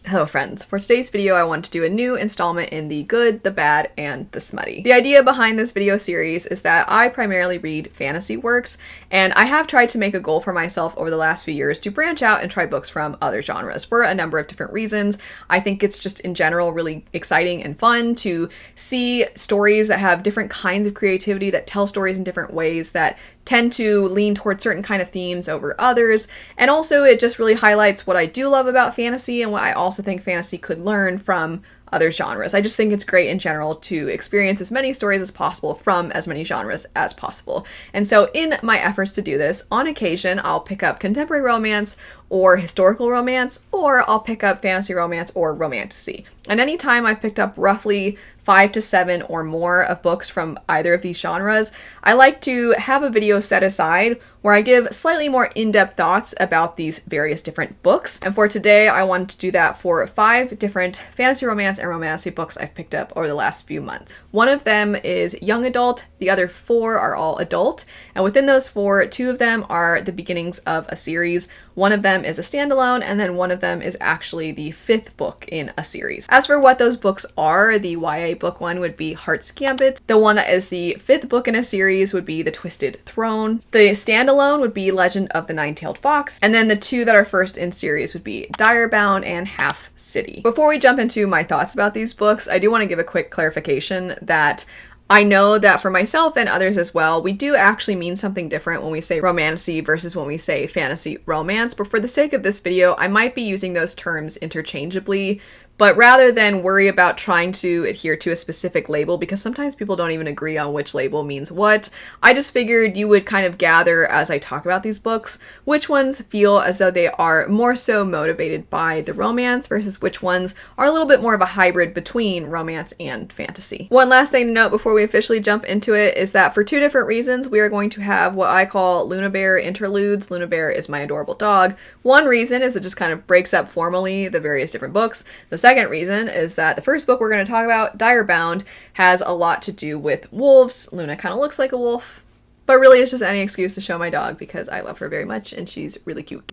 Hello friends, for today's video I want to do a new installment in the good, the bad, and the smutty. The idea behind this video series is that I primarily read fantasy works, and I have tried to make a goal for myself over the last few years to branch out and try books from other genres for a number of different reasons. I think it's just in general really exciting and fun to see stories that have different kinds of creativity, that tell stories in different ways, that tend to lean towards certain kind of themes over others, and also it just really highlights what I do love about fantasy and what I also think fantasy could learn from other genres. I just think it's great in general to experience as many stories as possible from as many genres as possible. And so in my efforts to do this, on occasion I'll pick up contemporary romance or historical romance, or I'll pick up fantasy romance or romantasy. And anytime I've picked up roughly 5 to 7 or more of books from either of these genres, I like to have a video set aside where I give slightly more in-depth thoughts about these various different books. And for today, I wanted to do that for 5 different fantasy romance and romantasy books I've picked up over the last few months. One of them is young adult, the other 4 are all adult, and within those 4, 2 of them are the beginnings of a series. One of them is a standalone, and then one of them is actually the 5th book in a series. As for what those books are, the YA book one would be Heart's Gambit. The one that is the 5th book in a series would be The Twisted Throne. The standalone would be Legend of the Nine-Tailed Fox. And then the 2 that are first in series would be Direbound and Half City. Before we jump into my thoughts about these books, I do want to give a quick clarification that I know that for myself and others as well, we do actually mean something different when we say romantasy versus when we say fantasy romance, but for the sake of this video, I might be using those terms interchangeably. But rather than worry about trying to adhere to a specific label, because sometimes people don't even agree on which label means what, I just figured you would kind of gather as I talk about these books which ones feel as though they are more so motivated by the romance versus which ones are a little bit more of a hybrid between romance and fantasy. One last thing to note before we officially jump into it is that for 2 different reasons we are going to have what I call Luna Bear interludes. Luna Bear is my adorable dog. One reason is it just kind of breaks up formally the various different books. The second reason is that the first book we're going to talk about, Direbound, has a lot to do with wolves. Luna kind of looks like a wolf, but really it's just any excuse to show my dog because I love her very much and she's really cute.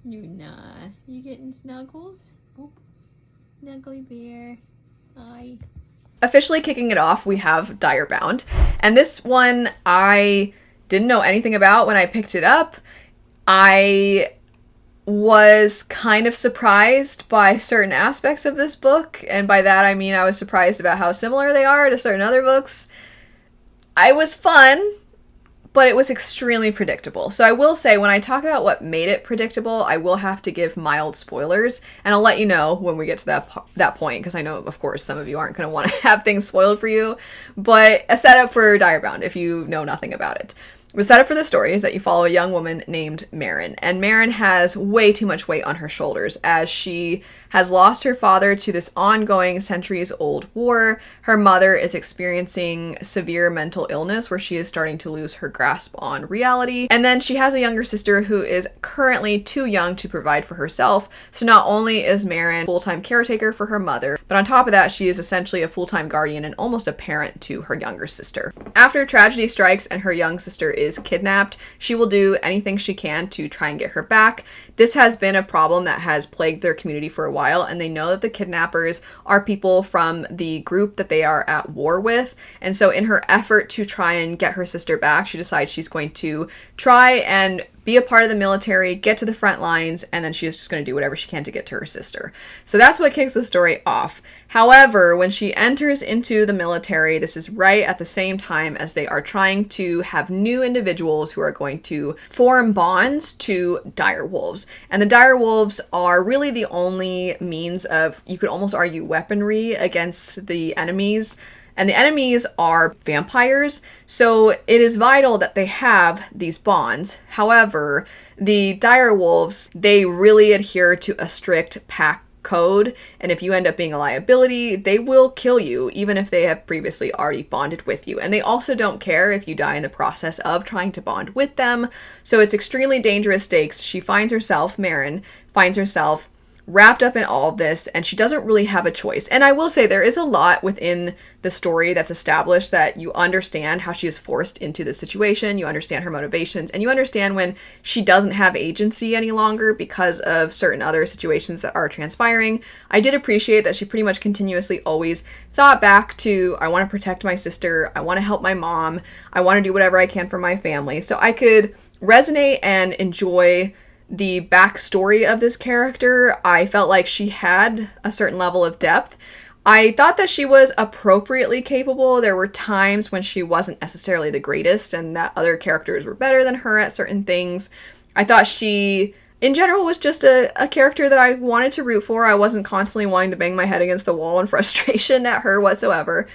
Luna, you getting snuggles? Oh, snuggly bear. Hi. Officially kicking it off, we have Direbound, and this one I didn't know anything about when I picked it up. I was kind of surprised by certain aspects of this book, and by that I mean I was surprised about how similar they are to certain other books. I was fun, but it was extremely predictable. So I will say, when I talk about what made it predictable, I will have to give mild spoilers, and I'll let you know when we get to that point, because I know, of course, some of you aren't going to want to have things spoiled for you, but a setup for Direbound if you know nothing about it. The setup for the story is that you follow a young woman named Marin, and Marin has way too much weight on her shoulders as she has lost her father to this ongoing centuries-old war. Her mother is experiencing severe mental illness where she is starting to lose her grasp on reality, and then she has a younger sister who is currently too young to provide for herself. So not only is Marin a full-time caretaker for her mother, but on top of that she is essentially a full-time guardian and almost a parent to her younger sister. After tragedy strikes and her young sister is kidnapped, she will do anything she can to try and get her back. This has been a problem that has plagued their community for a while, and they know that the kidnappers are people from the group that they are at war with. And so in her effort to try and get her sister back, she decides she's going to try and be a part of the military, get to the front lines, and then she's just going to do whatever she can to get to her sister. So that's what kicks the story off. However, when she enters into the military, this is right at the same time as they are trying to have new individuals who are going to form bonds to dire wolves. And the dire wolves are really the only means of, you could almost argue, weaponry against the enemies. And the enemies are vampires, so it is vital that they have these bonds. However, the dire wolves, they really adhere to a strict pack code, and if you end up being a liability, they will kill you, even if they have previously already bonded with you. And they also don't care if you die in the process of trying to bond with them, so it's extremely dangerous stakes. She finds herself, Marin, finds herself wrapped up in all of this, and she doesn't really have a choice. And I will say there is a lot within the story that's established that you understand how she is forced into this situation, you understand her motivations, and you understand when she doesn't have agency any longer because of certain other situations that are transpiring. I did appreciate that she pretty much continuously always thought back to, I want to protect my sister, I want to help my mom, I want to do whatever I can for my family. So I could resonate and enjoy the backstory of this character. I felt like she had a certain level of depth. I thought that she was appropriately capable. There were times when she wasn't necessarily the greatest and that other characters were better than her at certain things. I thought she, in general, was just a character that I wanted to root for. I wasn't constantly wanting to bang my head against the wall in frustration at her whatsoever.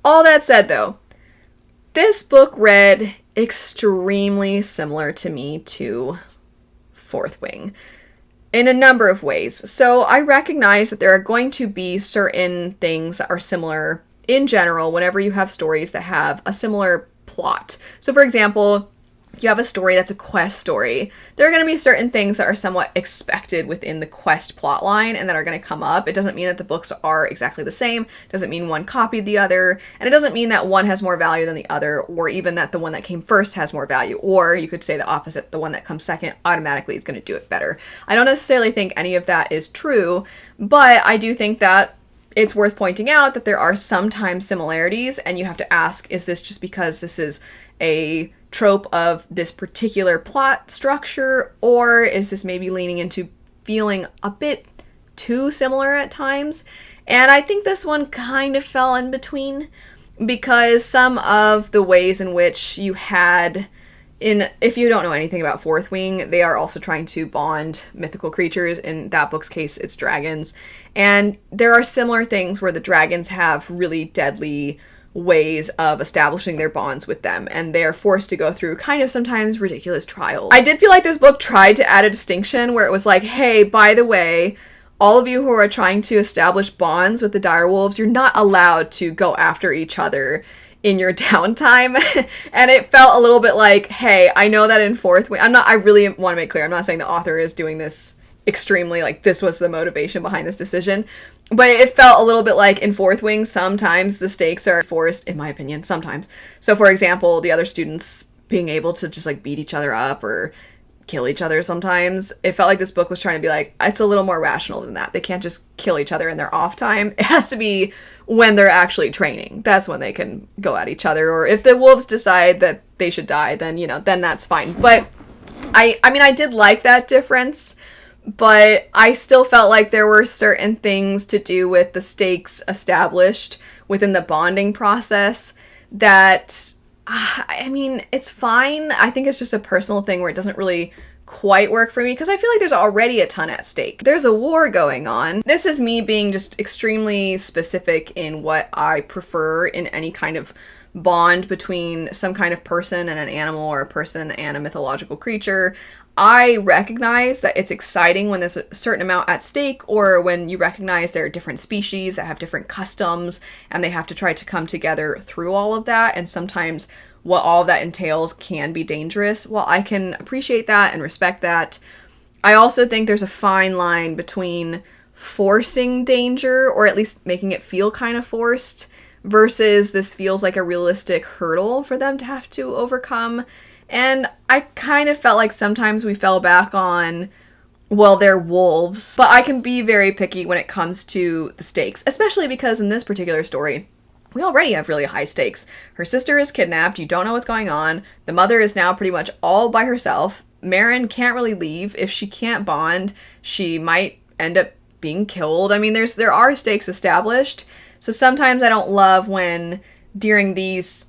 All that said, though, this book read extremely similar to me to Fourth Wing in a number of ways. So I recognize that there are going to be certain things that are similar in general whenever you have stories that have a similar plot. So for example, you have a story that's a quest story. There are going to be certain things that are somewhat expected within the quest plot line and that are going to come up. It doesn't mean that the books are exactly the same. It doesn't mean one copied the other. And it doesn't mean that one has more value than the other, or even that the one that came first has more value. Or you could say the opposite. The one that comes second automatically is going to do it better. I don't necessarily think any of that is true, but I do think that it's worth pointing out that there are sometimes similarities, and you have to ask, is this just because this is a trope of this particular plot structure, or is this maybe leaning into feeling a bit too similar at times? And I think this one kind of fell in between, because some of the ways in which you had if you don't know anything about Fourth Wing, they are also trying to bond mythical creatures. In that book's case, it's dragons. And there are similar things where the dragons have really deadly ways of establishing their bonds with them, and they are forced to go through kind of sometimes ridiculous trials. I did feel like this book tried to add a distinction where it was like, hey, by the way, all of you who are trying to establish bonds with the direwolves, you're not allowed to go after each other in your downtime. And it felt a little bit like, hey, I know that in Fourth Wing, I really want to make clear, I'm not saying the author is doing this extremely, like, this was the motivation behind this decision, but it felt a little bit like in Fourth Wing, sometimes the stakes are forced, in my opinion, sometimes. So for example, the other students being able to just like beat each other up or kill each other sometimes. It felt like this book was trying to be like, it's a little more rational than that. They can't just kill each other in their off time. It has to be when they're actually training. That's when they can go at each other. Or if the wolves decide that they should die, then, you know, then that's fine. But I mean, I did like that difference, but I still felt like there were certain things to do with the stakes established within the bonding process that, I mean, it's fine. I think it's just a personal thing where it doesn't really quite work for me, because I feel like there's already a ton at stake. There's a war going on. This is me being just extremely specific in what I prefer in any kind of bond between some kind of person and an animal, or a person and a mythological creature. I recognize that it's exciting when there's a certain amount at stake, or when you recognize there are different species that have different customs and they have to try to come together through all of that. And sometimes what all of that entails can be dangerous. While I can appreciate that and respect that, I also think there's a fine line between forcing danger, or at least making it feel kind of forced, versus this feels like a realistic hurdle for them to have to overcome. And I kind of felt like sometimes we fell back on, well, they're wolves. But I can be very picky when it comes to the stakes, especially because in this particular story, we already have really high stakes. Her sister is kidnapped. You don't know what's going on. The mother is now pretty much all by herself. Marin can't really leave. If she can't bond, she might end up being killed. I mean, there are stakes established. So sometimes I don't love when during these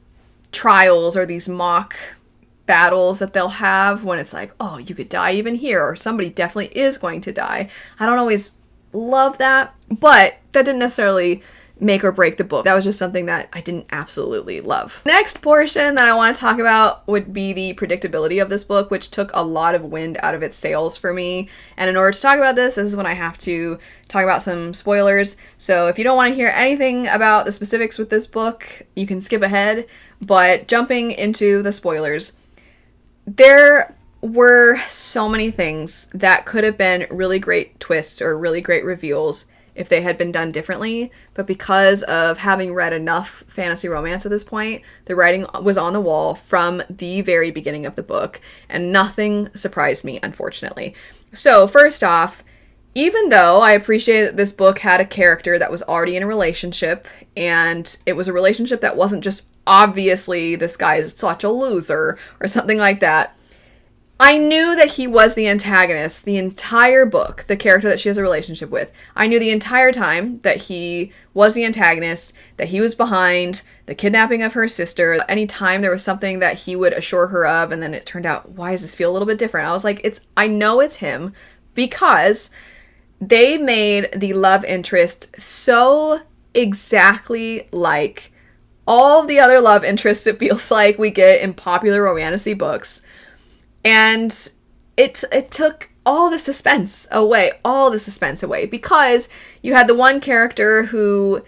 trials or these mock battles that they'll have, when it's like, oh, you could die even here, or somebody definitely is going to die. I don't always love that, but that didn't necessarily make or break the book. That was just something that I didn't absolutely love. Next portion that I want to talk about would be the predictability of this book, which took a lot of wind out of its sails for me. And in order to talk about this is when I have to talk about some spoilers. So if you don't want to hear anything about the specifics with this book, you can skip ahead. But jumping into the spoilers, there were so many things that could have been really great twists or really great reveals if they had been done differently, but because of having read enough fantasy romance at this point, the writing was on the wall from the very beginning of the book, and nothing surprised me, unfortunately. So, first off, even though I appreciate that this book had a character that was already in a relationship, and it was a relationship that wasn't just obviously this guy is such a loser or something like that, I knew that he was the antagonist the entire book, the character that she has a relationship with. I knew the entire time that he was the antagonist, that he was behind the kidnapping of her sister. Anytime there was something that he would assure her of, and then it turned out, why does this feel a little bit different? I was like, I know it's him, because they made the love interest so exactly like all the other love interests it feels like we get in popular romantasy books. And it took all the suspense away, because you had the one character who,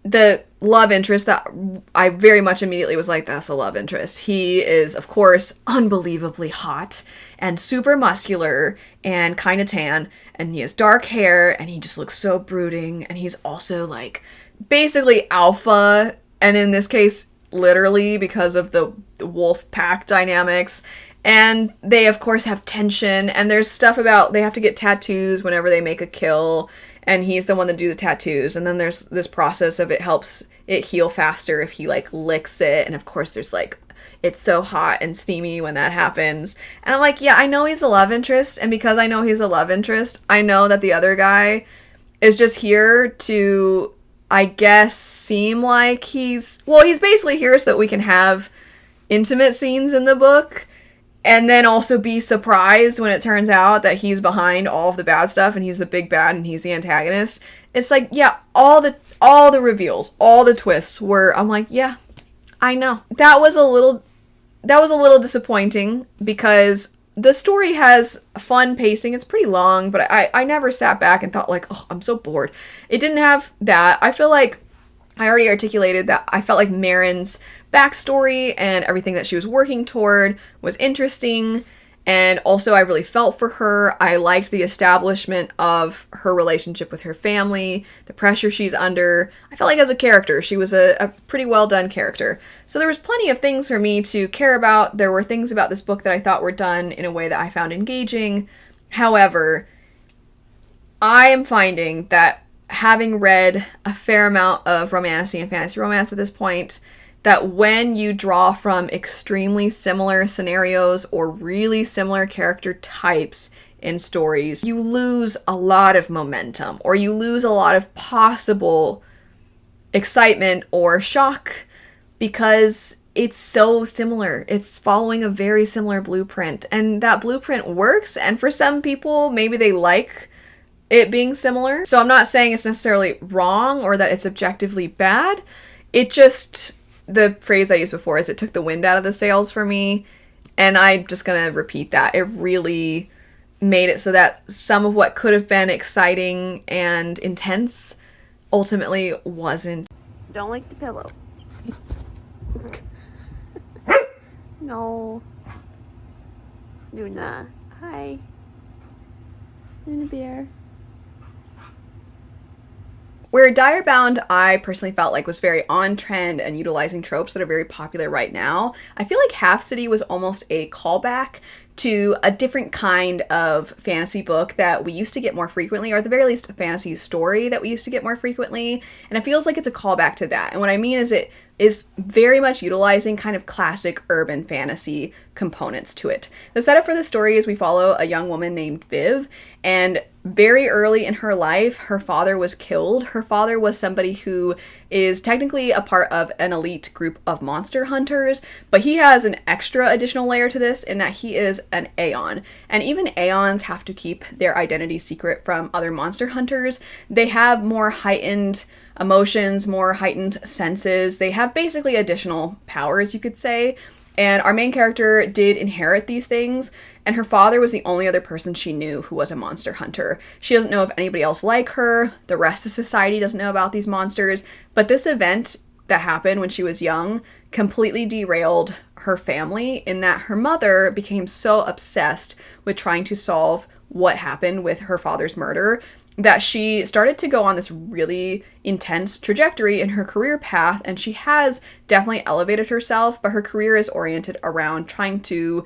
the love interest that I very much immediately was like, that's a love interest. He is, of course, unbelievably hot and super muscular and kind of tan, and he has dark hair, and he just looks so brooding, and he's also like basically alpha, and in this case, literally, because of the wolf pack dynamics. And they, of course, have tension, and there's stuff about they have to get tattoos whenever they make a kill, and he's the one to do the tattoos, and then there's this process of it helps it heal faster if he, like, licks it, and of course there's, like, it's so hot and steamy when that happens. And I'm like, yeah, I know he's a love interest, and because I know he's a love interest, I know that the other guy is just here to, I guess, seem like he's basically here so that we can have intimate scenes in the book, and then also be surprised when it turns out that he's behind all of the bad stuff and he's the big bad and he's the antagonist. It's like, yeah, all the reveals, all the twists were, I'm like, yeah, I know. That was a little disappointing, because the story has fun pacing. It's pretty long, but I never sat back and thought like, oh, I'm so bored. It didn't have that. I feel like I already articulated that I felt like Marin's backstory and everything that she was working toward was interesting, and also I really felt for her. I liked the establishment of her relationship with her family, the pressure she's under. I felt like as a character, she was a pretty well done character. So there was plenty of things for me to care about. There were things about this book that I thought were done in a way that I found engaging. However, I am finding that, having read a fair amount of romantasy and fantasy romance at this point, that when you draw from extremely similar scenarios or really similar character types in stories, you lose a lot of momentum, or you lose a lot of possible excitement or shock, because it's so similar. It's following a very similar blueprint, and that blueprint works, and for some people, maybe they like it being similar. So I'm not saying it's necessarily wrong or that it's objectively bad. It just, the phrase I used before is, it took the wind out of the sails for me, and I'm just gonna repeat that. It really made it so that some of what could have been exciting and intense ultimately wasn't. Don't lick the pillow. No. Luna. Hi. Luna bear. Where Direbound, I personally felt like was very on trend and utilizing tropes that are very popular right now, I feel like Half City was almost a callback to a different kind of fantasy book that we used to get more frequently, or at the very least a fantasy story that we used to get more frequently, and it feels like it's a callback to that. And what I mean is, it is very much utilizing kind of classic urban fantasy components to it. The setup for the story is we follow a young woman named Viv, and very early in her life, her father was killed. Her father was somebody who is technically a part of an elite group of monster hunters, but he has an extra additional layer to this in that he is an Aeon. And even Aeons have to keep their identity secret from other monster hunters. They have more heightened emotions, more heightened senses. They have basically additional powers, you could say. And our main character did inherit these things, and her father was the only other person she knew who was a monster hunter. She doesn't know of anybody else like her. The rest of society doesn't know about these monsters. But this event that happened when she was young completely derailed her family in that her mother became so obsessed with trying to solve what happened with her father's murder that she started to go on this really intense trajectory in her career path, and she has definitely elevated herself, but her career is oriented around trying to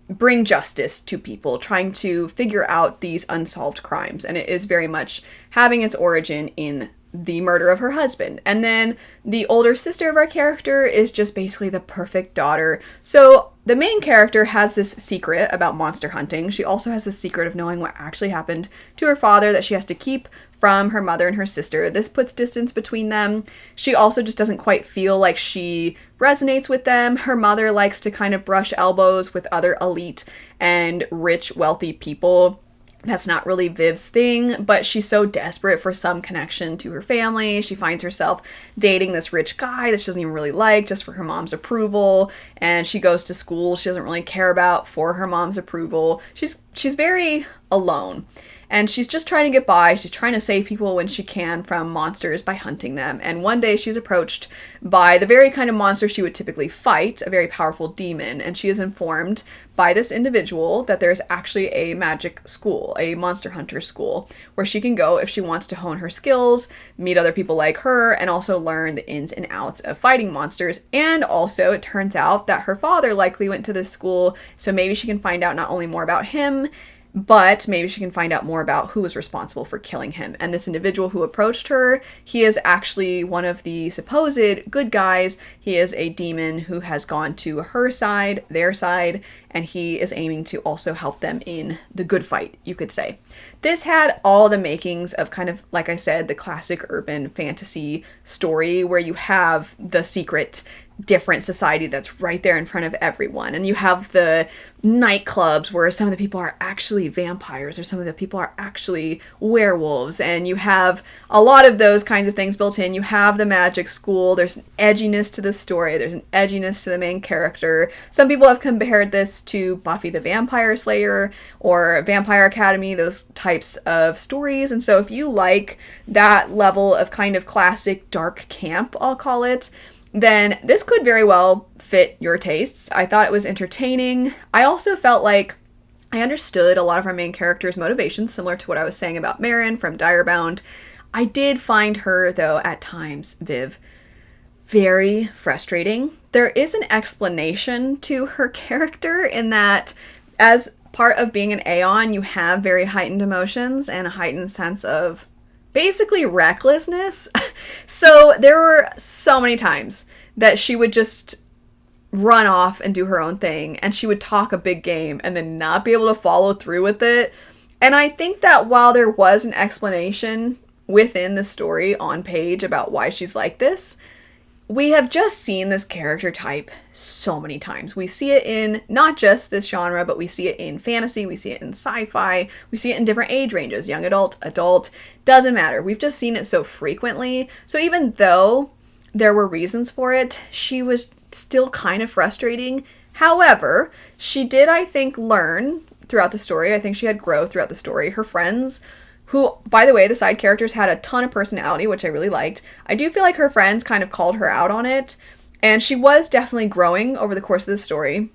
bring justice to people, trying to figure out these unsolved crimes, and it is very much having its origin in the murder of her husband. And then the older sister of our character is just basically the perfect daughter. So the main character has this secret about monster hunting. She also has the secret of knowing what actually happened to her father that she has to keep from her mother and her sister. This puts distance between them. She also just doesn't quite feel like she resonates with them. Her mother likes to kind of brush elbows with other elite and rich, wealthy people. That's not really Viv's thing, but she's so desperate for some connection to her family. She finds herself dating this rich guy that she doesn't even really like just for her mom's approval, and she goes to school she doesn't really care about for her mom's approval. She's very alone. And she's just trying to get by. She's trying to save people when she can from monsters by hunting them. And one day she's approached by the very kind of monster she would typically fight, a very powerful demon. And she is informed by this individual that there's actually a magic school, a monster hunter school, where she can go if she wants to hone her skills, meet other people like her, and also learn the ins and outs of fighting monsters. And also, it turns out that her father likely went to this school, so maybe she can find out not only more about him, but maybe she can find out more about who was responsible for killing him. And this individual who approached her, he is actually one of the supposed good guys. He is a demon who has gone to her side, their side, and he is aiming to also help them in the good fight, you could say. This had all the makings of kind of, like I said, the classic urban fantasy story where you have the secret different society that's right there in front of everyone. And you have the nightclubs where some of the people are actually vampires or some of the people are actually werewolves. And you have a lot of those kinds of things built in. You have the magic school. There's an edginess to the story. There's an edginess to the main character. Some people have compared this to Buffy the Vampire Slayer or Vampire Academy, those types of stories. And so if you like that level of kind of classic dark camp, I'll call it, then this could very well fit your tastes. I thought it was entertaining. I also felt like I understood a lot of our main character's motivations, similar to what I was saying about Marin from Direbound. I did find her, though, at times, Viv, very frustrating. There is an explanation to her character in that as part of being an Aeon, you have very heightened emotions and a heightened sense of basically recklessness. So there were so many times that she would just run off and do her own thing, and she would talk a big game and then not be able to follow through with it. And I think that while there was an explanation within the story on page about why she's like this, we have just seen this character type so many times. We see it in not just this genre, but we see it in fantasy, we see it in sci-fi, we see it in different age ranges, young adult, doesn't matter. We've just seen it so frequently. So even though there were reasons for it, she was still kind of frustrating. However, she did, I think, learn throughout the story. I think she had growth throughout the story. Her friends, who, by the way, the side characters had a ton of personality, which I really liked. I do feel like her friends kind of called her out on it, and she was definitely growing over the course of the story.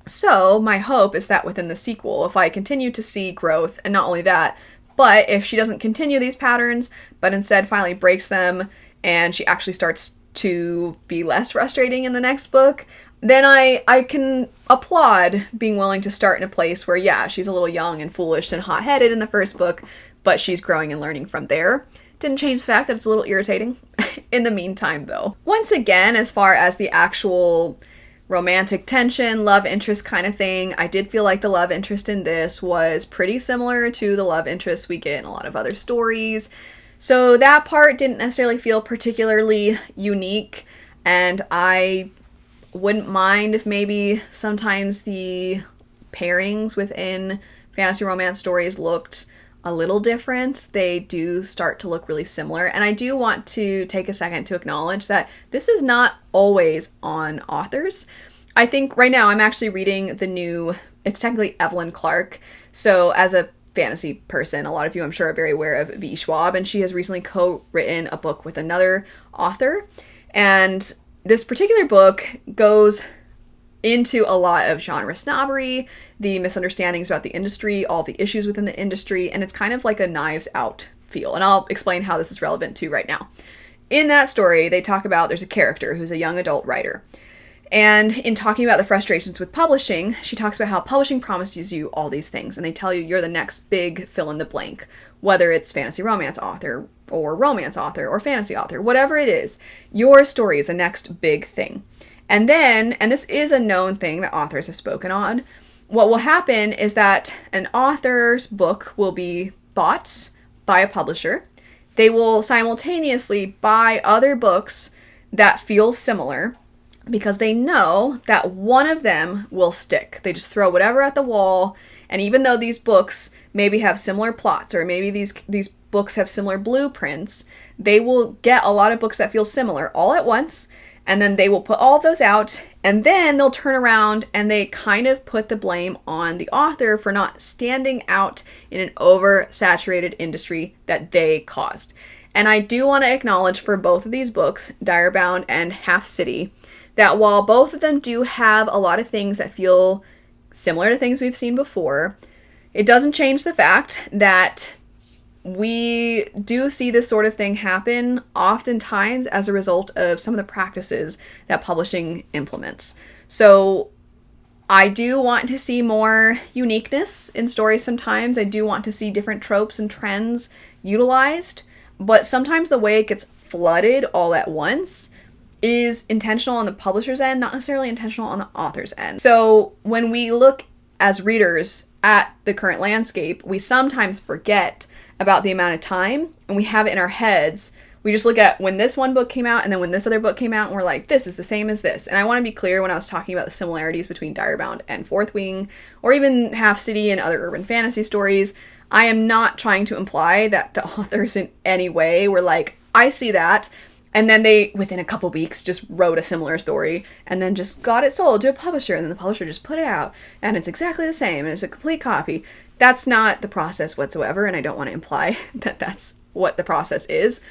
So my hope is that within the sequel, if I continue to see growth, and not only that, but if she doesn't continue these patterns, but instead finally breaks them, and she actually starts to be less frustrating in the next book, then I can applaud being willing to start in a place where, yeah, she's a little young and foolish and hot-headed in the first book, but she's growing and learning from there. Didn't change the fact that it's a little irritating in the meantime, though. Once again, as far as the actual romantic tension, love interest kind of thing, I did feel like the love interest in this was pretty similar to the love interest we get in a lot of other stories. So that part didn't necessarily feel particularly unique, and I wouldn't mind if maybe sometimes the pairings within fantasy romance stories looked a little different. They do start to look really similar, and I do want to take a second to acknowledge that this is not always on authors. I think right now I'm actually reading the new, it's technically Evelyn Clark, so as a fantasy person, a lot of you I'm sure are very aware of V. Schwab, and she has recently co-written a book with another author, and this particular book goes into a lot of genre snobbery, the misunderstandings about the industry, all the issues within the industry, and it's kind of like a Knives Out feel. And I'll explain how this is relevant to right now. In that story, they talk about there's a character who's a young adult writer. And in talking about the frustrations with publishing, she talks about how publishing promises you all these things, and they tell you you're the next big fill in the blank, whether it's fantasy romance author or romance author or fantasy author, whatever it is, your story is the next big thing. And then, and this is a known thing that authors have spoken on, what will happen is that an author's book will be bought by a publisher. They will simultaneously buy other books that feel similar, because they know that one of them will stick. They just throw whatever at the wall, and even though these books maybe have similar plots, or maybe these books have similar blueprints, they will get a lot of books that feel similar all at once, and then they will put all of those out, and then they'll turn around and they kind of put the blame on the author for not standing out in an oversaturated industry that they caused. And I do want to acknowledge for both of these books, Direbound and Half City, that while both of them do have a lot of things that feel similar to things we've seen before, it doesn't change the fact that we do see this sort of thing happen oftentimes as a result of some of the practices that publishing implements. So I do want to see more uniqueness in stories sometimes. I do want to see different tropes and trends utilized, but sometimes the way it gets flooded all at once is intentional on the publisher's end, not necessarily intentional on the author's end. So when we look as readers at the current landscape, we sometimes forget about the amount of time, and we have it in our heads. We just look at when this one book came out and then when this other book came out, and we're like, this is the same as this. And I want to be clear, when I was talking about the similarities between Direbound and Fourth Wing, or even Half City and other urban fantasy stories, I am not trying to imply that the authors in any way were like, I see that, and then they, within a couple weeks, just wrote a similar story and then just got it sold to a publisher, and then the publisher just put it out and it's exactly the same and it's a complete copy. That's not the process whatsoever, and I don't want to imply that that's what the process is.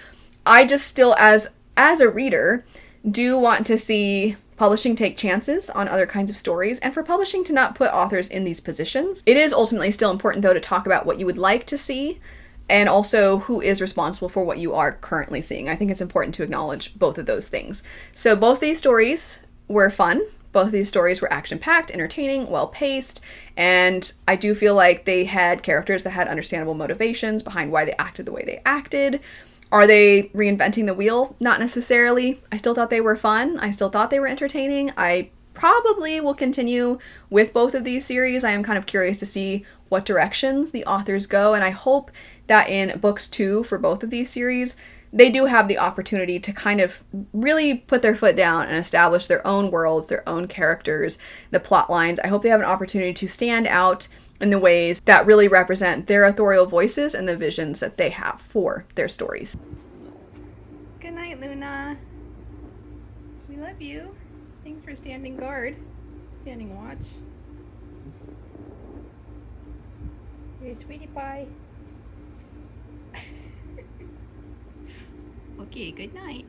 I just still, as a reader, do want to see publishing take chances on other kinds of stories, and for publishing to not put authors in these positions. It is ultimately still important, though, to talk about what you would like to see, and also who is responsible for what you are currently seeing. I think it's important to acknowledge both of those things. So both these stories were fun. Both of these stories were action-packed, entertaining, well-paced, and I do feel like they had characters that had understandable motivations behind why they acted the way they acted. Are they reinventing the wheel? Not necessarily. I still thought they were fun. I still thought they were entertaining. I probably will continue with both of these series. I am kind of curious to see what directions the authors go, and I hope that in books 2 for both of these series, they do have the opportunity to kind of really put their foot down and establish their own worlds, their own characters, the plot lines. I hope they have an opportunity to stand out in the ways that really represent their authorial voices and the visions that they have for their stories. Good night, Luna. We love you. Thanks for standing guard, standing watch. You're a sweetie pie. Okay, good night.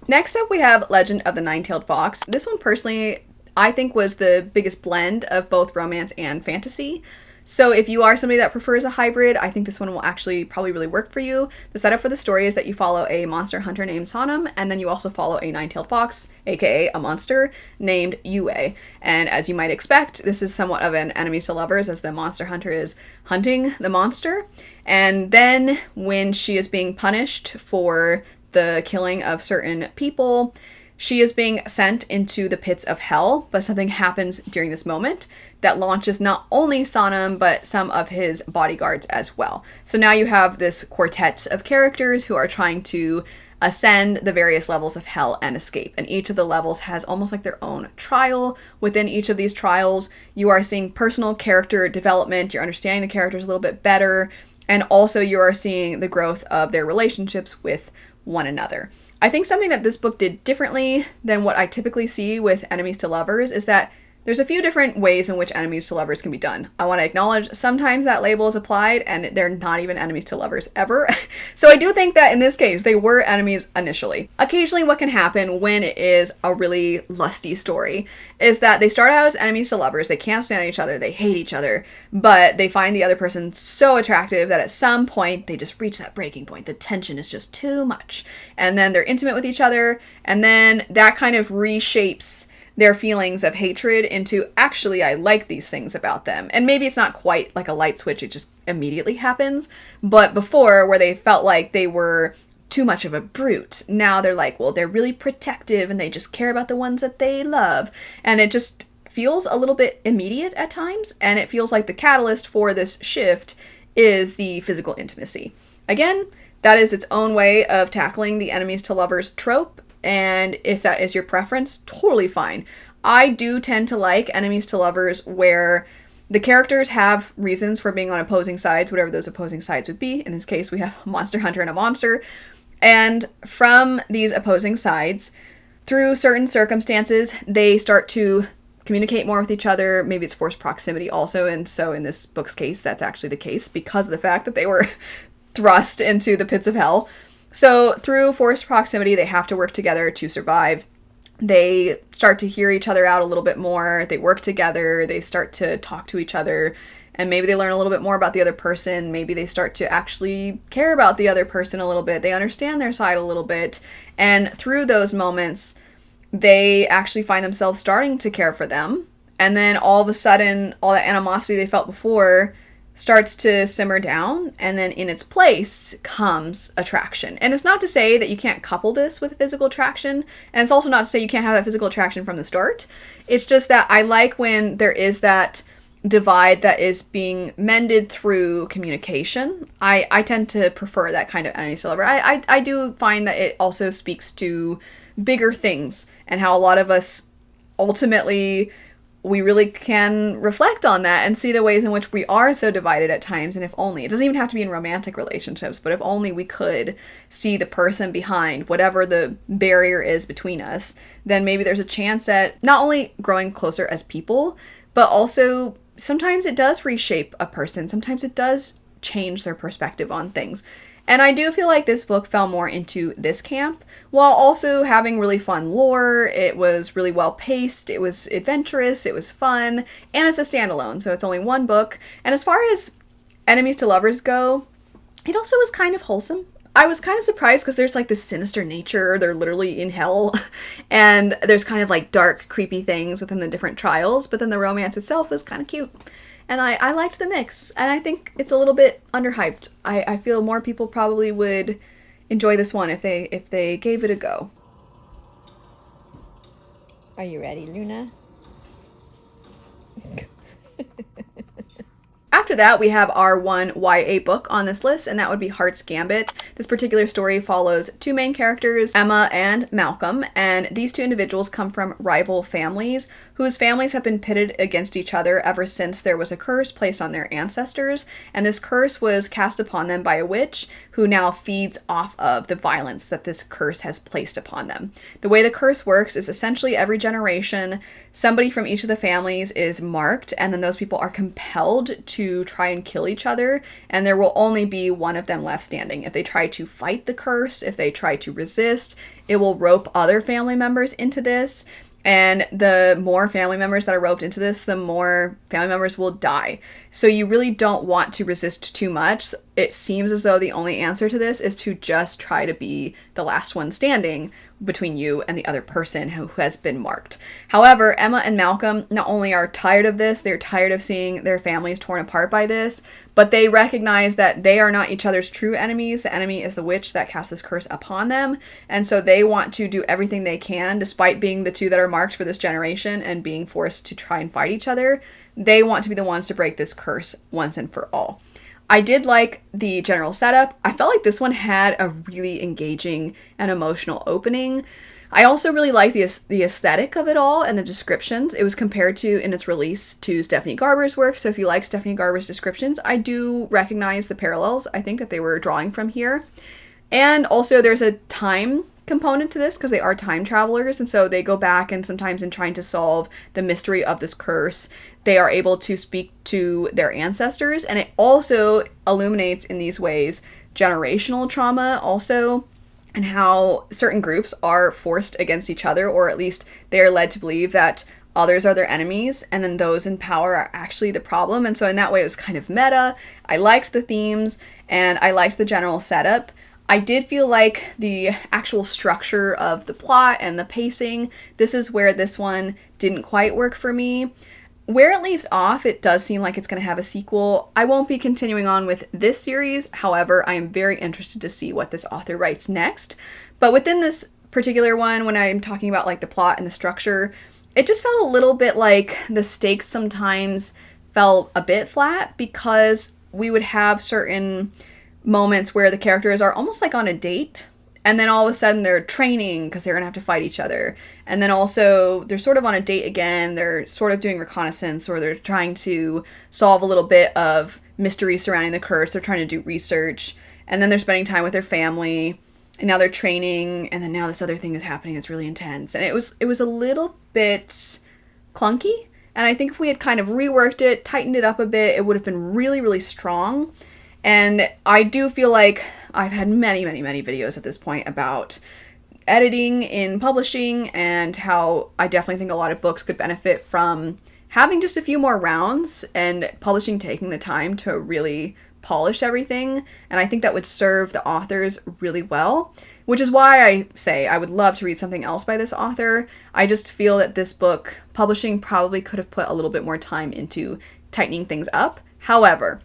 Next up, we have Legend of the Nine-Tailed Fox. This one, personally, I think was the biggest blend of both romance and fantasy. So if you are somebody that prefers a hybrid, I think this one will actually probably really work for you. The setup for the story is that you follow a monster hunter named Sonam, and then you also follow a nine-tailed fox, aka a monster, named Yue. And as you might expect, this is somewhat of an enemies to lovers, as the monster hunter is hunting the monster. And then when she is being punished for the killing of certain people, she is being sent into the pits of hell, but something happens during this moment that launches not only Sonam, but some of his bodyguards as well. So now you have this quartet of characters who are trying to ascend the various levels of hell and escape. And each of the levels has almost like their own trial. Within each of these trials, you are seeing personal character development, you're understanding the characters a little bit better, and also you are seeing the growth of their relationships with one another. I think something that this book did differently than what I typically see with enemies to lovers is that There's a few different ways in which enemies to lovers can be done. I want to acknowledge sometimes that label is applied and they're not even enemies to lovers ever. So I do think that in this case, they were enemies initially. Occasionally what can happen when it is a really lusty story is that they start out as enemies to lovers, they can't stand each other, they hate each other, but they find the other person so attractive that at some point they just reach that breaking point. The tension is just too much. And then they're intimate with each other, and then that kind of reshapes their feelings of hatred into, actually, I like these things about them. And maybe it's not quite like a light switch, it just immediately happens. But before, where they felt like they were too much of a brute, now they're like, well, they're really protective and they just care about the ones that they love. And it just feels a little bit immediate at times. And it feels like the catalyst for this shift is the physical intimacy. Again, that is its own way of tackling the enemies to lovers trope. And if that is your preference, totally fine. I do tend to like enemies to lovers where the characters have reasons for being on opposing sides, whatever those opposing sides would be. In this case, we have a monster hunter and a monster. And from these opposing sides, through certain circumstances, they start to communicate more with each other. Maybe it's forced proximity also. And so in this book's case, that's actually the case because of the fact that they were thrust into the pits of hell. So through forced proximity, they have to work together to survive. They start to hear each other out a little bit more. They work together. They start to talk to each other. And maybe they learn a little bit more about the other person. Maybe they start to actually care about the other person a little bit. They understand their side a little bit. And through those moments, they actually find themselves starting to care for them. And then all of a sudden, all that animosity they felt before starts to simmer down, and then in its place comes attraction. And it's not to say that you can't couple this with physical attraction, and it's also not to say you can't have that physical attraction from the start. It's just that I like when there is that divide that is being mended through communication. I tend to prefer that kind of enemies to lover. I do find that it also speaks to bigger things and how a lot of us ultimately, we really can reflect on that and see the ways in which we are so divided at times. And if only, it doesn't even have to be in romantic relationships, but if only we could see the person behind whatever the barrier is between us, then maybe there's a chance at not only growing closer as people, but also sometimes it does reshape a person. Sometimes it does change their perspective on things. And I do feel like this book fell more into this camp, while also having really fun lore. It was really well paced, it was adventurous, it was fun, and it's a standalone, so it's only one book. And as far as enemies to lovers go, it also was kind of wholesome. I was kind of surprised because there's like this sinister nature, they're literally in hell, and there's kind of like dark, creepy things within the different trials, but then the romance itself was kind of cute. And I liked the mix, and I think it's a little bit underhyped. I feel more people probably would enjoy this one if they gave it a go. Are you ready, Luna? After that, we have our one YA book on this list, and that would be Heart's Gambit. This particular story follows two main characters, Emma and Malcolm, and these two individuals come from rival families, whose families have been pitted against each other ever since there was a curse placed on their ancestors, and this curse was cast upon them by a witch who now feeds off of the violence that this curse has placed upon them. The way the curse works is essentially every generation, somebody from each of the families is marked, and then those people are compelled to try and kill each other, and there will only be one of them left standing. If they try to fight the curse, if they try to resist, it will rope other family members into this, and the more family members that are roped into this, the more family members will die. So you really don't want to resist too much. It seems as though the only answer to this is to just try to be the last one standing between you and the other person who has been marked. However, Emma and Malcolm not only are tired of this, they're tired of seeing their families torn apart by this, but they recognize that they are not each other's true enemies. The enemy is the witch that cast this curse upon them, and so they want to do everything they can, despite being the two that are marked for this generation and being forced to try and fight each other. They want to be the ones to break this curse once and for all. I did like the general setup. I felt like this one had a really engaging and emotional opening. I also really like the aesthetic of it all and the descriptions. It was compared to, in its release, to Stephanie Garber's work. So if you like Stephanie Garber's descriptions, I do recognize the parallels. I think that they were drawing from here. And also there's a time component to this because they are time travelers, and so they go back, and sometimes in trying to solve the mystery of this curse, they are able to speak to their ancestors, and it also illuminates in these ways generational trauma also, and how certain groups are forced against each other, or at least they are led to believe that others are their enemies, and then those in power are actually the problem. And so in that way, it was kind of meta. I liked the themes, and I liked the general setup. I did feel like the actual structure of the plot and the pacing, this is where this one didn't quite work for me. Where it leaves off, it does seem like it's going to have a sequel. I won't be continuing on with this series. However, I am very interested to see what this author writes next. But within this particular one, when I'm talking about like the plot and the structure, it just felt a little bit like the stakes sometimes felt a bit flat, because we would have certain moments where the characters are almost like on a date, and then all of a sudden they're training because they're going to have to fight each other. And then also they're sort of on a date again, they're sort of doing reconnaissance, or they're trying to solve a little bit of mystery surrounding the curse, they're trying to do research, and then they're spending time with their family, and now they're training, and then now this other thing is happening that's really intense. And it was a little bit clunky, and I think if we had kind of reworked it, tightened it up a bit, it would have been really, really strong. And I do feel like I've had many, many, many videos at this point about editing in publishing, and how I definitely think a lot of books could benefit from having just a few more rounds, and publishing taking the time to really polish everything. And I think that would serve the authors really well, which is why I say I would love to read something else by this author. I just feel that this book, publishing probably could have put a little bit more time into tightening things up. However,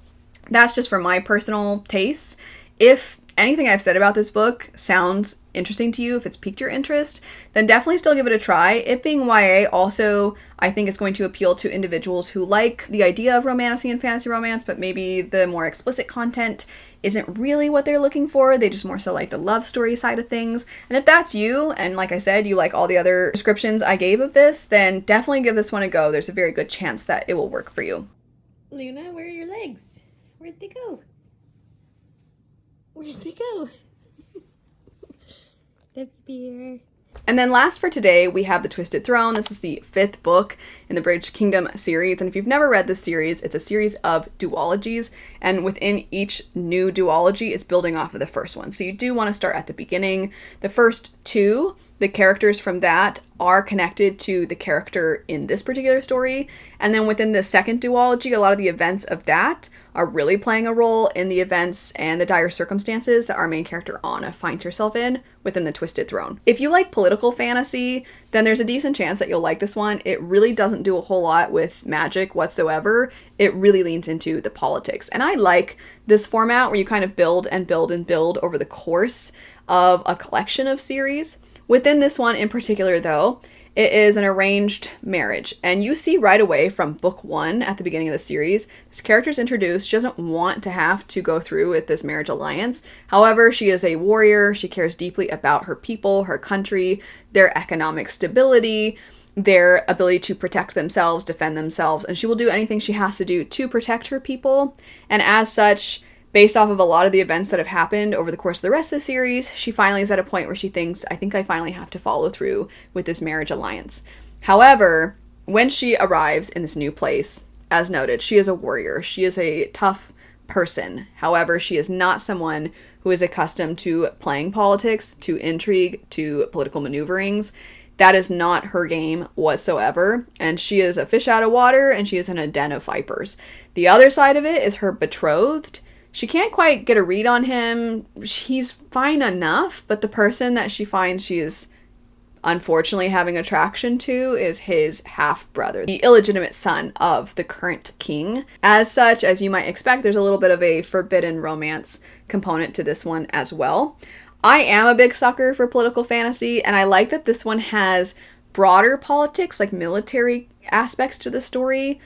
that's just for my personal tastes. If anything I've said about this book sounds interesting to you, if it's piqued your interest, then definitely still give it a try. It being YA also, I think it's going to appeal to individuals who like the idea of romantasy and fantasy romance, but maybe the more explicit content isn't really what they're looking for. They just more so like the love story side of things. And if that's you, and like I said, you like all the other descriptions I gave of this, then definitely give this one a go. There's a very good chance that it will work for you. Luna, where are your legs? Where'd they go? Where'd they go? The beer. And then last for today, we have The Twisted Throne. This is the 5th book in the Bridge Kingdom series. And if you've never read this series, it's a series of duologies. And within each new duology, it's building off of the first one. So you do want to start at the beginning. The first 2, the characters from that are connected to the character in this particular story. And then within the second duology, a lot of the events of that are really playing a role in the events and the dire circumstances that our main character Anna finds herself in within The Twisted Throne. If you like political fantasy, then there's a decent chance that you'll like this one. It really doesn't do a whole lot with magic whatsoever. It really leans into the politics. And I like this format where you kind of build and build and build over the course of a collection of series. Within this one in particular, though, it is an arranged marriage. And you see right away from book 1 at the beginning of the series, this character's introduced. She doesn't want to have to go through with this marriage alliance. However, she is a warrior. She cares deeply about her people, her country, their economic stability, their ability to protect themselves, defend themselves, and she will do anything she has to do to protect her people. And as such, based off of a lot of the events that have happened over the course of the rest of the series, she finally is at a point where she thinks, I think I finally have to follow through with this marriage alliance. However, when she arrives in this new place, as noted, she is a warrior. She is a tough person. However, she is not someone who is accustomed to playing politics, to intrigue, to political maneuverings. That is not her game whatsoever, and she is a fish out of water, and she is in a den of vipers. The other side of it is her betrothed. She can't quite get a read on him. He's fine enough, but the person that she finds she is unfortunately having attraction to is his half-brother, the illegitimate son of the current king. As such, as you might expect, there's a little bit of a forbidden romance component to this one as well. I am a big sucker for political fantasy, and I like that this one has broader politics, like military aspects to the story,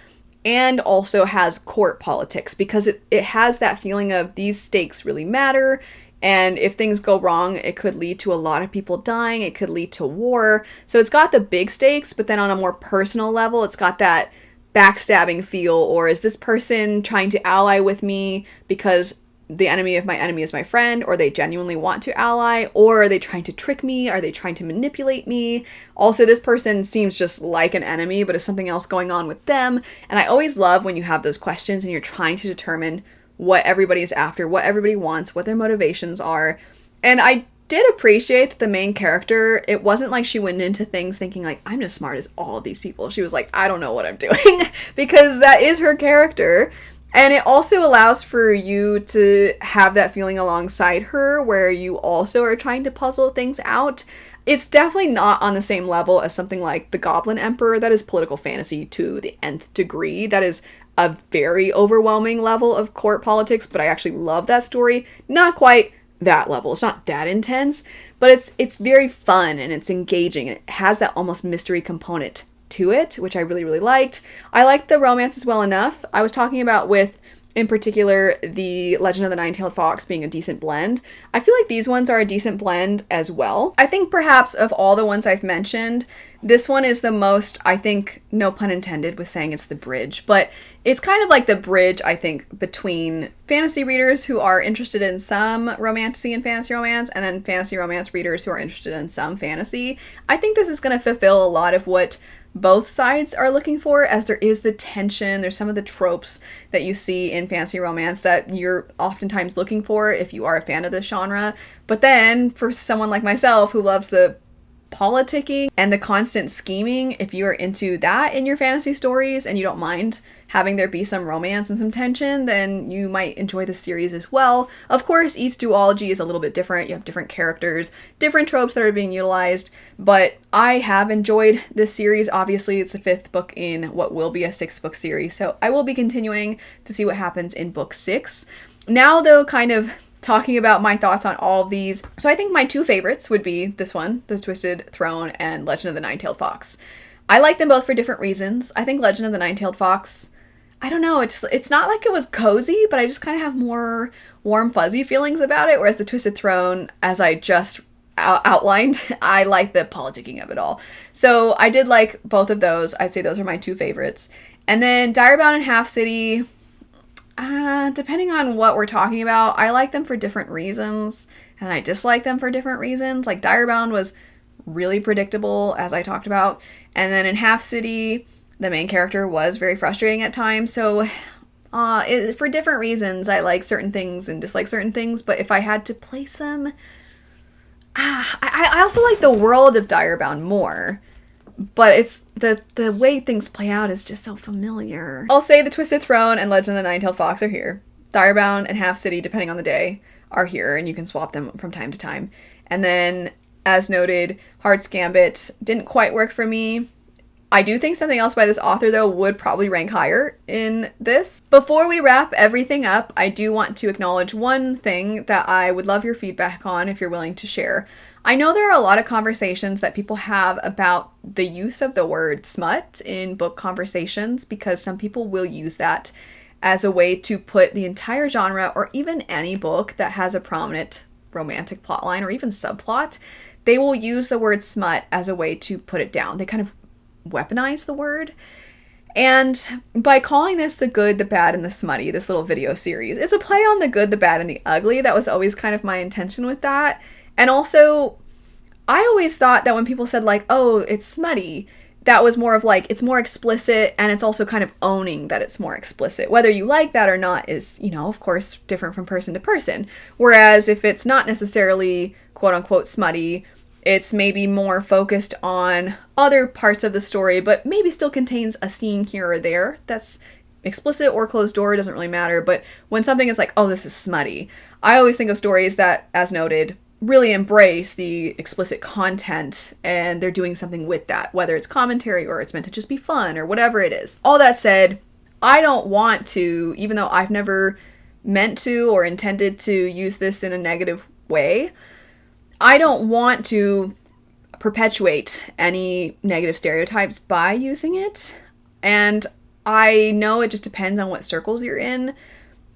and also has court politics, because it has that feeling of these stakes really matter, and if things go wrong, it could lead to a lot of people dying, it could lead to war. So it's got the big stakes, but then on a more personal level, it's got that backstabbing feel, or is this person trying to ally with me because the enemy of my enemy is my friend, or they genuinely want to ally, or are they trying to trick me? Are they trying to manipulate me? Also, this person seems just like an enemy, but is something else going on with them? And I always love when you have those questions and you're trying to determine what everybody's after, what everybody wants, what their motivations are. And I did appreciate that the main character, it wasn't like she went into things thinking like, I'm as smart as all of these people. She was like, I don't know what I'm doing, because that is her character. And it also allows for you to have that feeling alongside her where you also are trying to puzzle things out. It's definitely not on the same level as something like The Goblin Emperor. That is political fantasy to the nth degree. That is a very overwhelming level of court politics, but I actually love that story. Not quite that level. It's not that intense, but it's very fun and it's engaging and it has that almost mystery component to it, which I really, really liked. I liked the romance as well enough. I was talking about with, in particular, the Legend of the Nine-Tailed Fox being a decent blend. I feel like these ones are a decent blend as well. I think perhaps of all the ones I've mentioned, this one is the most, I think, no pun intended with saying it's the bridge, but it's kind of like the bridge, I think, between fantasy readers who are interested in some romantasy and fantasy romance, and then fantasy romance readers who are interested in some fantasy. I think this is going to fulfill a lot of what both sides are looking for, as there is the tension, there's some of the tropes that you see in fantasy romance that you're oftentimes looking for if you are a fan of this genre. But then for someone like myself who loves the politicking and the constant scheming, if you are into that in your fantasy stories and you don't mind having there be some romance and some tension, then you might enjoy the series as well. Of course, each duology is a little bit different. You have different characters, different tropes that are being utilized, but I have enjoyed this series. Obviously, it's the 5th book in what will be a 6-book series, so I will be continuing to see what happens in book 6. Now, though, kind of talking about my thoughts on all of these. So I think my 2 favorites would be this one, The Twisted Throne, and Legend of the Nine-Tailed Fox. I like them both for different reasons. I think Legend of the Nine-Tailed Fox, I don't know, it's not like it was cozy, but I just kind of have more warm, fuzzy feelings about it, whereas The Twisted Throne, as I just outlined, I like the politicking of it all. So I did like both of those. I'd say those are my 2 favorites. And then Diarybound and Half City, depending on what we're talking about, I like them for different reasons, and I dislike them for different reasons. Like, Diarybound was really predictable, as I talked about, and then in Half City, the main character was very frustrating at times, so for different reasons, I like certain things and dislike certain things, but if I had to place them, I also like the world of Diarybound more. But it's the way things play out is just so familiar. I'll say The Twisted Throne and Legend of the Nine-Tailed Fox are here. Diarybound and Half City, depending on the day, are here, and you can swap them from time to time. And then, as noted, Heart's Gambit didn't quite work for me. I do think something else by this author, though, would probably rank higher in this. Before we wrap everything up, I do want to acknowledge one thing that I would love your feedback on if you're willing to share. I know there are a lot of conversations that people have about the use of the word smut in book conversations, because some people will use that as a way to put the entire genre, or even any book that has a prominent romantic plotline or even subplot, they will use the word smut as a way to put it down. They kind of weaponize the word. And by calling this The Good, the Bad, and the Smutty, this little video series, it's a play on the good, the bad, and the ugly. That was always kind of my intention with that. And also, I always thought that when people said like, oh, it's smutty, that was more of like, it's more explicit, and it's also kind of owning that it's more explicit. Whether you like that or not is, you know, of course, different from person to person. Whereas if it's not necessarily quote unquote smutty, it's maybe more focused on other parts of the story, but maybe still contains a scene here or there that's explicit or closed door, doesn't really matter. But when something is like, oh, this is smutty, I always think of stories that, as noted, really embrace the explicit content, and they're doing something with that, whether it's commentary or it's meant to just be fun or whatever it is. All that said, I don't want to, even though I've never meant to or intended to use this in a negative way, I don't want to perpetuate any negative stereotypes by using it. And I know it just depends on what circles you're in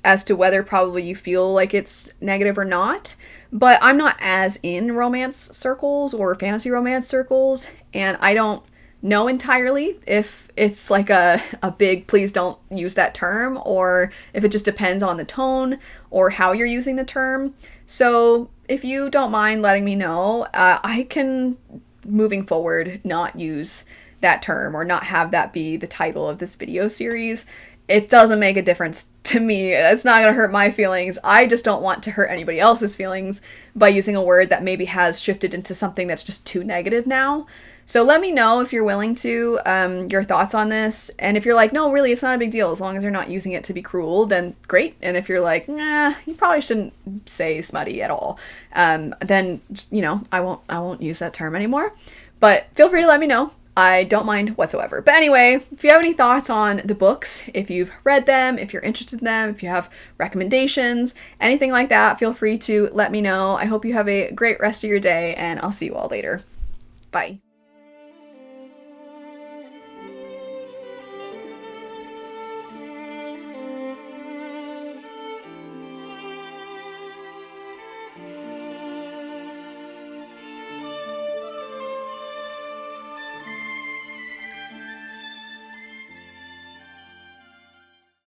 as to whether probably you feel like it's negative or not. But I'm not as in romance circles or fantasy romance circles, and I don't know entirely if it's like a big please don't use that term, or if it just depends on the tone or how you're using the term. So if you don't mind letting me know, I can, moving forward, not use that term or not have that be the title of this video series. It doesn't make a difference to me. It's not going to hurt my feelings. I just don't want to hurt anybody else's feelings by using a word that maybe has shifted into something that's just too negative now. So let me know if you're willing to, your thoughts on this. And if you're like, no, really, it's not a big deal as long as you're not using it to be cruel, then great. And if you're like, nah, you probably shouldn't say smutty at all, then, you know, I won't use that term anymore. But feel free to let me know. I don't mind whatsoever. But anyway, if you have any thoughts on the books, if you've read them, if you're interested in them, if you have recommendations, anything like that, feel free to let me know. I hope you have a great rest of your day, and I'll see you all later. Bye.